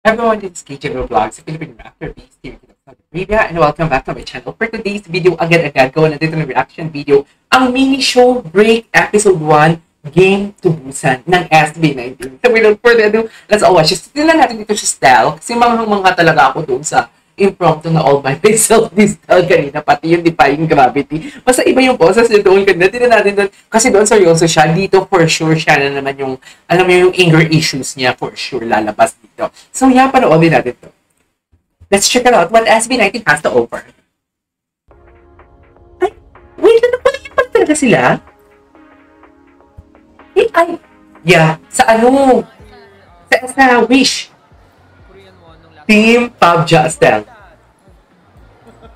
Everyone, it's KJ Vlogs, sa Philippine Masterpiece here in Saudi Arabia, and welcome back to my channel. For today's video, agad-agad gawa na dito ng reaction video, ang mini show break episode 1, Game to Busan ng SB19. So without further ado, let's all watch. Stilan natin dito si Style, kasi mga talaga ako doon sa impromptu na all by myself this style kanina, pati yung defying gravity. Basta iba yung poses niya doon kanina. Tignan natin doon, kasi doon seryoso siya. Dito for sure siya na naman yung, alam mo yung anger issues niya for sure lalabas dito. So yeah, panoodin natin to. Let's check it out what SB19 has to offer. Ay, wait, ano pala yung pala talaga sila? Ay, yeah, sa ano? Sa Wish. Team Pabja Style.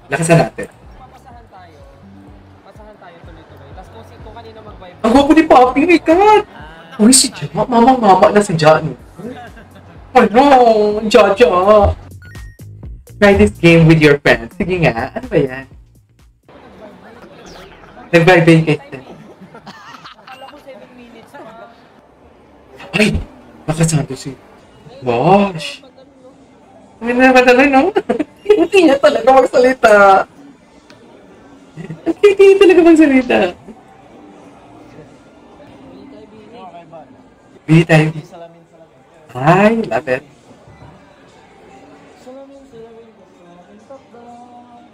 Lakasan natin. Papasahan tayo. Pasahan tayo tuloy-tuloy. Tapos kung kanina mag-vibe. Ang gwapo ni Papi, my God! Uy, si Ja. Mama na si Ja. Ano? Ja. Try this game with your friends. Sige nga. Ano ba yan? Nag-vibe kay Steph. Akala ko 7 minutes na. Ay! Nakasanto si Wash. Ang ganda naman, no? Hindi niya talaga magsalita. Hindi niya talaga magsalita. Bili tayo. Ay, love it.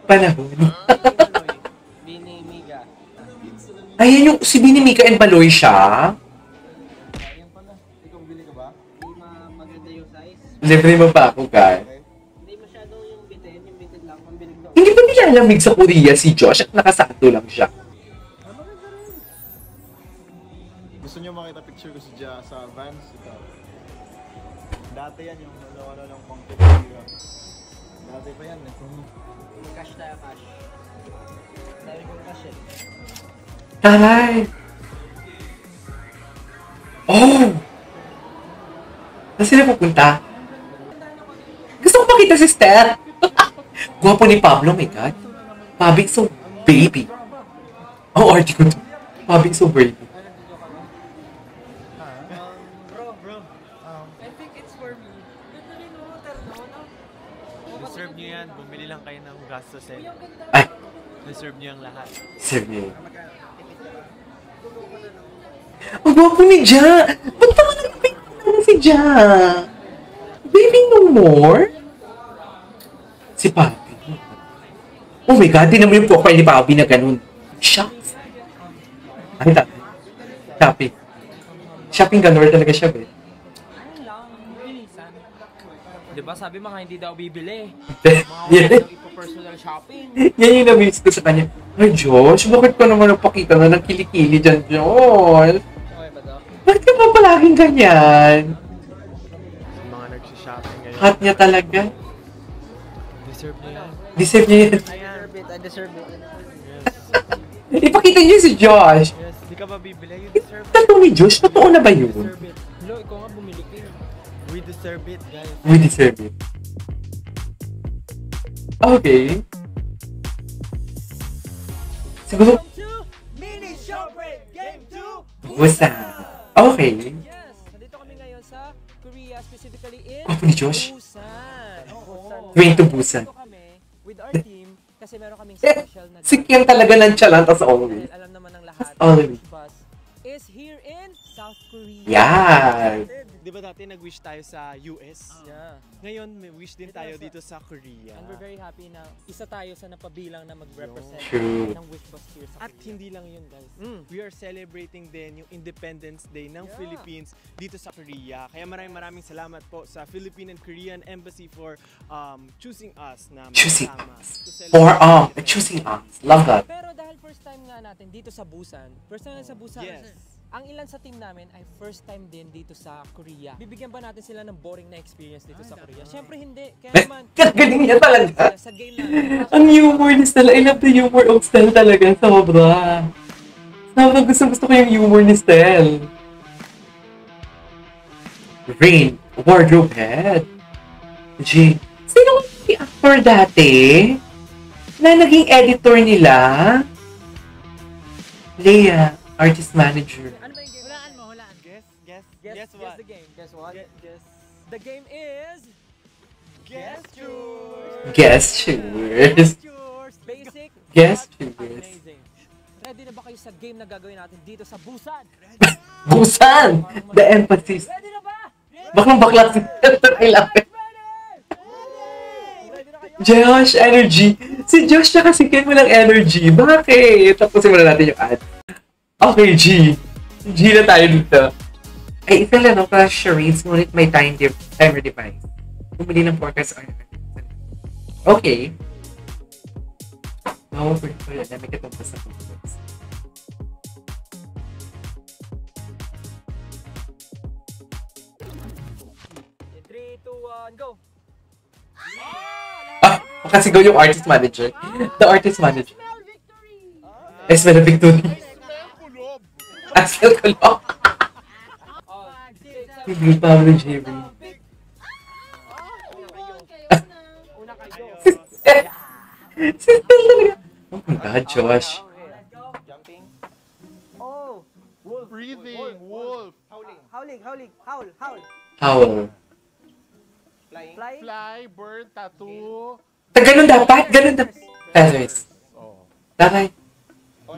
Panahon. Bini Miga. Ayan yung si Bini Mika and Baloy siya. Ayun pala. Ikaw bili ka ba? Hindi maganda yung size. Libre mo pa ako, guys. Hindi masyado yung bitin lang. Pambilig daw. Hindi ba nilalamig sa Korea si Josh at nakasakto lang siya? Gusto niyo makita picture ko si Ja sa Vans? Ito. Dati yan yung ano ng pang dati pa yan eh. Cash tayo, cash. Dahil ko cash eh. Taray! Oh! Saan sila pupunta? Gusto ko makita si Steph! Gwapo ni Pablo, my God. Pabig so baby. Ang arty ko to. Pabig so baby. Bro. I think it's for me. Ganda rin mo, terno, no? Deserve nyo yan. Bumili lang kayo ng gastos eh. Ay! Deserve nyo yung lahat. Serve niya yun. Ang gwapo ni Ja! Ba't naman nagpapit si Ja? Baby no more? Si Papi. Oh my God, di naman yung profile ni Papi na ganun. Shucks. Ay, Papi. Shopping ganun talaga siya, be. Ayun lang, bilisan. Diba sabi mga hindi daw bibili. Yan. Mga ipo-personal shopping. Yan yung na-miss ko sa kanya. Ay, Josh, bakit ka naman nagpakita na ng kilikili dyan, Josh? Okay ba daw? Bakit ka pa palaging ganyan? Sa mga nagsishopping ngayon. Hot niya talaga. Deserve nyo yan. Deserve niya yan. I deserve it. Ipakita niyo si Josh. Yes, di ka ba bibili? You deserve it. Tanong ni Josh, totoo na ba yun? Deserve it. Lo, ikaw nga bumili ka. We deserve it, guys. We deserve it. Okay. Siguro, Mini Show Break Game 2! Busan. Okay. Yes! Nandito kami ngayon sa Korea, specifically in Gwapo ni Josh. Busan. Train to Busan. Nandito kami with our team kasi meron kaming special na Si Kian talaga ng chalant as always. dahil alam naman ng lahat always. which bus is here in South Korea. Yeah. Di ba dati nag-wish tayo sa US? Yeah. Ngayon, may wish din tayo dito sa Korea. And we're very happy na isa tayo sa napabilang na mag-represent True. ng Wish Bus here sa At Korea. hindi lang yun, guys. We are celebrating din yung Independence Day ng Yeah. Philippines dito sa Korea. Kaya maraming salamat po sa Philippine and Korean Embassy for choosing us na Choosing makasama us. to Or, celebrate. choosing us. Love that. Pero dahil first time nga natin dito sa Busan, first time sa Busan, Yes. ang ilan sa team namin ay first time din dito sa Korea. Bibigyan ba natin sila ng boring na experience dito sa Korea? Siyempre hindi. Kaya naman, Galing niya talaga. sa game natin. Ang humor ni Stella. I love the humor of Stella talaga. Sobra. Sobrang gusto ko yung humor ni Stella. Rain. Wardrobe head. G. Sino yung actor dati? na naging editor nila. Leia, artist manager. Ano ba yung game? Hulaan mo, hulaan. Guess Guess what? the game. Guess what? Guess. The game is... Guess yours. Guess yours. Yours. Basic. Guess but yours. amazing. Ready na ba kayo sa game na gagawin natin dito sa Busan? Busan! The emphasis. Ready na ba? Baklang si Ready na kayo? Josh, energy. Si Josh na kasi mo ng energy. Bakit? Tapusin muna natin yung ad. Okay, G. G na tayo dito. Ay, isa lang, no? Para charades, ngunit may timer device. Bumili ng forecast or okay. No, wala na. May katumpas sa forecast. In 3, 2, 1, go! Ah, kasi go yung artist manager. The artist manager. I smell a victory. I smell kulob. Hindi Pablo Jerry. Una kayo. Si Phil talaga. Oh my God, Josh. Jumping. Oh! Breathing, wolf, Howling. Howl. Howl. Flying. Fly. fly, bird, tattoo. Ganun dapat? Ganun dapat. Anyways. Oh. Taray.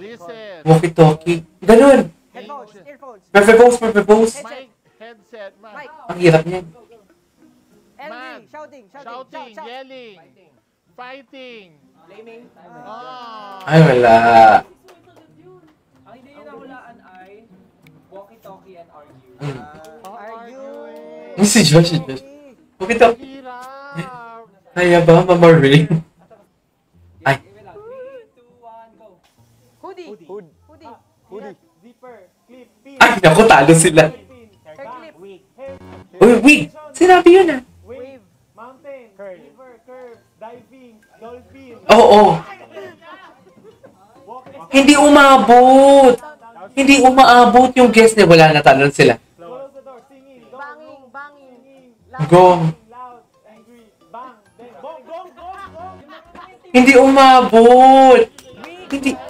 Listen. Walkie-talkie. Ganun. Headphones. Earphones. Purpose. Mic, headset, mic. Mic. Ang hirap niyan. Man. LV. Shouting. Shouting, Shout. yelling, fighting. Flaming. Ah. Ay, wala. Ang hindi nyo nahulaan ay walkie-talkie and argue. Argue. Si Josh. Walkie-talkie. Hirap. Kaya ba, Mama Ray? Ay. Wait lang. 3, 2, 1, go! Hoodie. Hoodie. Zipper. Clip. Pin. Ay, naku, talo sila. Pin. Hair clip. Uy, wait. Sinabi yun ah. Wave. Mountain. River. Curve. Diving. Dolphin. Oo. Walk. Hindi umabot. Hindi umaabot yung guess niya. Wala na, talo sila. Close the door. Singing. Banging. Gong. Loud. Angry. Bang. Then gong. Hindi umabot.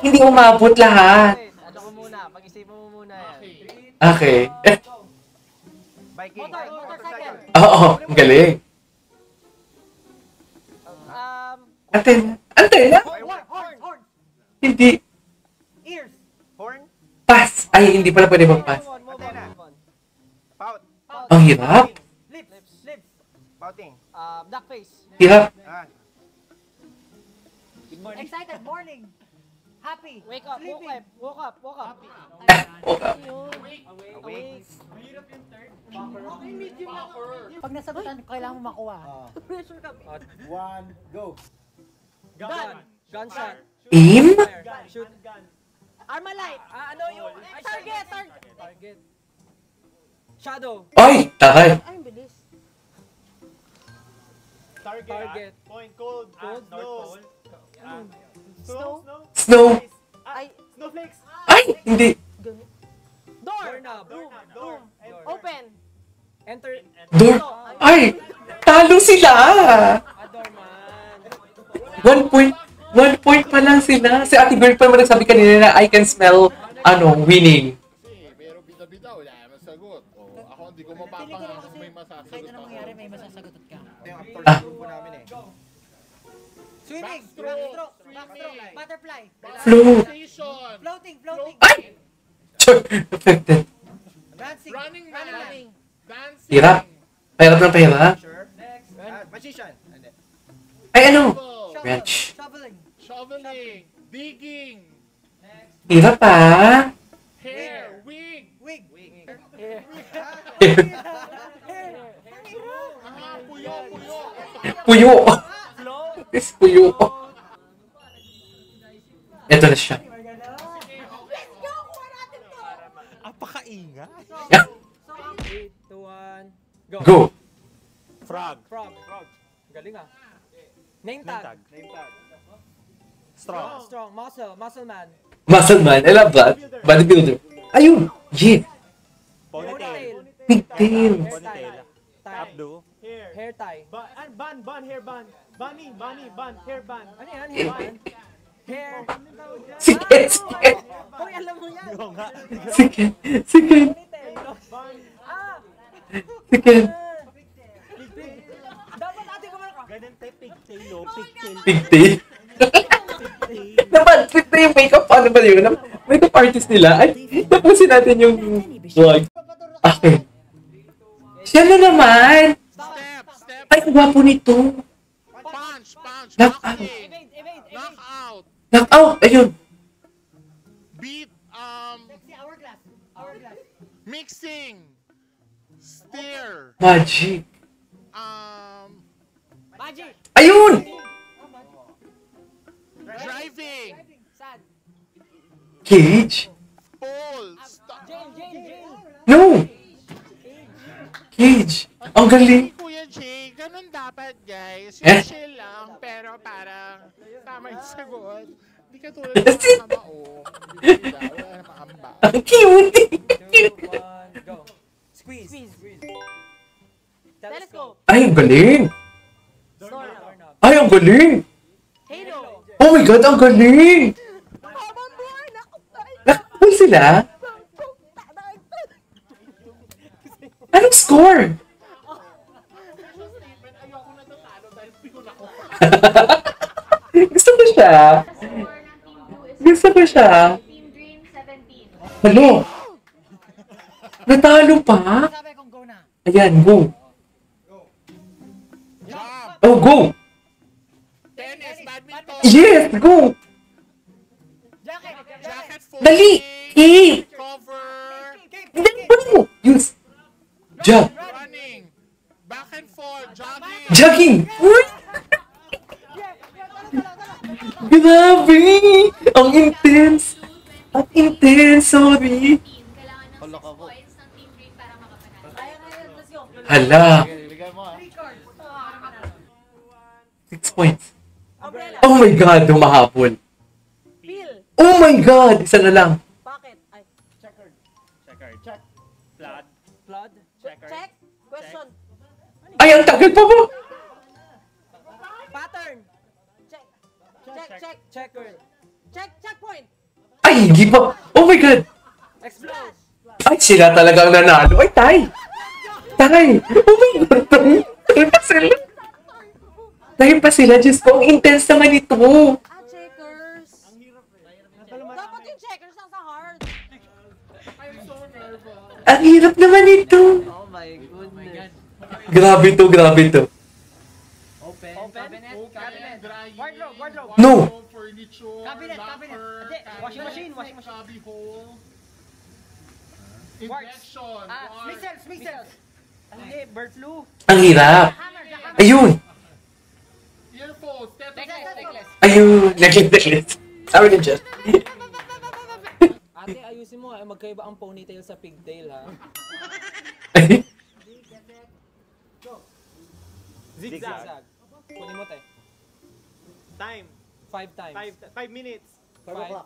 Hindi umabot lahat. Ano ko muna? Pag-isipan mo muna yan. Okay. Biking. Motorcycle. Oo, ang galing. Antena? Horn. Hindi. Ears. Horn. Pass. Ay, hindi pala pwede mag-pass. Move on. Pout. Ang hirap. Lips. Pouting. Duck face. Hirap. Ah. Excited. Morning. Happy. Wake up. Woke up. Okay. Awake. Pag nasagutan, kailangan mo makuha. Pressure ka. 1. Go. Gun. Gunshot. Aim? Shoot. Armalite. Ano yung... Target. Shadow. Ay, taray. Ay, ang bilis. Target. Point. Cold. Snow. Snow. Snow. Ay, Snowflakes. Ay, hindi. door. Doorknob. Door. Open. Enter. Door. Ay, talo sila. Doorman. 1 point pa lang sila. Si Ate Girl pa naman nagsabi kanina na I can smell, winning. Kasi merong bida-bida, wala naman sagot. O, ako hindi ko mapapanga kung may masasagot Kahit anong ako. mangyari, may masasagot ka. Ito yung actual Ah. grupo namin eh. Swimming. Backstroke. Backstroke. Butterfly. Float. Station. Floating. Ay! Char, affected. Dancing. Running man. Dancing. Hirap. Pahirap ng pahirap. Sure. Magician. Hindi. Ay, ano? Shovel. Wrench. Shoveling. Shoveling. Digging. Hirap ah. Hair. Wig. Wig. Ah, puyo. Puyo. Is puyo. Ito na siya. Apakainga. 3, 2, 1, go. Go. Frog. Frog. Galing ah. Name tag. Strong. Muscle man. Muscle man. I love that. Bodybuilder. Ayun. Yeah. Ponytail. Pigtail. Hairstyle. Tie. Abdo. Hair. Hair tie. Bun, hair bun. Bunny, bun, hair bun. Ano yan? Hair bun? Hair. Sige, sige. Hoy, alam mo yan. Sige, sige. Bun. Ah! Sige. Dapat ate ko ka. Ganun tayo, pigtail, oh. Pigtail. Pigtail. Naman, pigtail yung makeup. Ano ba yun? Makeup artist nila. Ay, tapusin natin yung vlog. Okay. Siya na naman. Step. Ay, ang gwapo nito. Punch. Knock out. Knocking. Knock out. Knock out. Ayun. Beat. Hourglass. Mixing. Steer. Magic. Magic. Ayun! Driving. Sad. Cage? Pull. Stop. Jail. No! Cage. Ang galing. Kuya Jay, ganun dapat guys. Eh? Yung chill lang, pero parang tama yung sagot. Hindi ka tulad ng mga kamao. Wala na makamba. Ang cute. 2, 1, go. Squeeze. Telescope. Ay, ang galing. Doorknob. Ay, ang galing. Halo. Oh my God, ang galing. Nakapul sila? Anong score? Gusto ko siya. Team Green 17. Hello? Natalo pa? Sabi kong go na. Ayan, go. Jump. Oh, go. Tennis, badminton. Yes, go. Jacket. Jacket folding. Dali. Cape. Cover. Hindi mo. Use. Jump. Running. Back and forth. Jogging. Jogging. Uy! Grabe! Ang intense! Ang intense, sorry! Kailangan ng 6 points ng Team Green para makapanalo. Let's go. Hala! Bigay mo ah. 6 points. Umbrella. Oh my God! Humahabol. Peel. Oh my God! Isa na lang. Pocket. Ay. Check. Flood. Check. Question. Ay, ang tagal pa po! Pattern. Check. Checker. Checkpoint. Ay, hindi pa! Oh my God! Explode. Ay, sila talagang nanalo. Ay, tay! Tay! Oh my God! Tay pa sila! Tay pa sila! Diyos ko, ang intense naman ito! Checkers. Dapat yung checkers nasa hard. Ang hirap naman ito! Oh my goodness. Grabe to, grabe to. Open. Cabinet. Drying. Wardrobe. No! Furniture. Cabinet. Locker. Hindi, washing machine. Cubby hole. Injection. Wire. Mixels. Hindi, bird flu. Ang hirap! Ayun! Earphones. Stethoscope. Ayun! Necklace. Sabi ni Jeff. Ate, ayusin mo ha. Magkaiba ang ponytail sa pigtail ha. Zigzag. Kunin mo te. Time. 5 times. 5 minutes. 5.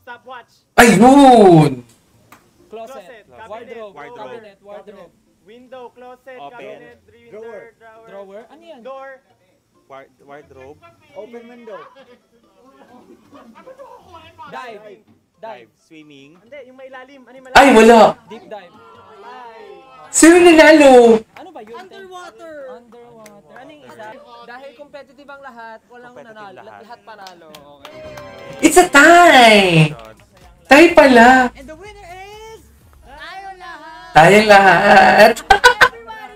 Stopwatch. Ayun! Closet. Closet. Wardrobe. Wardrobe. Cabinet. Wardrobe. Window, closet, Open. cabinet, drawer, Drawer. Ano yan? door, Wardrobe. Open window. Dive. Swimming. Hindi, yung may ilalim. Ano yung malalim? Ay, wala! Deep dive. Sino nanalo? Ano ba yun? Underwater. Underwater. Ano yung isa? Dahil competitive ang lahat, walang Competitive nanalo. lahat. Lahat panalo. Okay. It's a tie! Tie pala! And the winner is... Tayo lahat. Tayong lahat!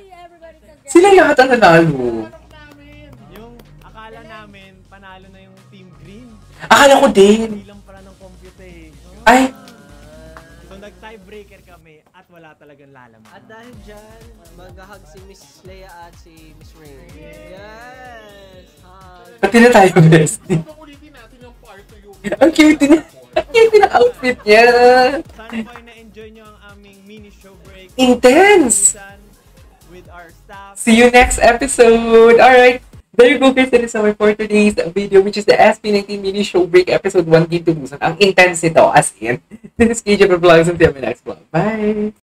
Everybody. Sila lahat ang nanalo. Yung akala namin, panalo na yung Team Green. Akala ko din. Hindi lang pala ng computer eh. Ay! So nag-tiebreaker kami at wala talagang lalaman. At dahil dyan, mag-hug si Miss Leia at si Miss Ray. Yes! Hug! Pati na tayo, bestie. Ulitin natin yung part 2 yung... Ang cute na. Ang cute na outfit niya. Sana po ay na-enjoy nyo ang aming mini show break. Intense! With our staff. See you next episode! Alright, there you go guys. That is our for today's video, which is the SB19 Mini Show Break Episode 1 Game to Busan. Ang intense ito, as in. This is KJ Vlogs and see you in my next vlog. Bye!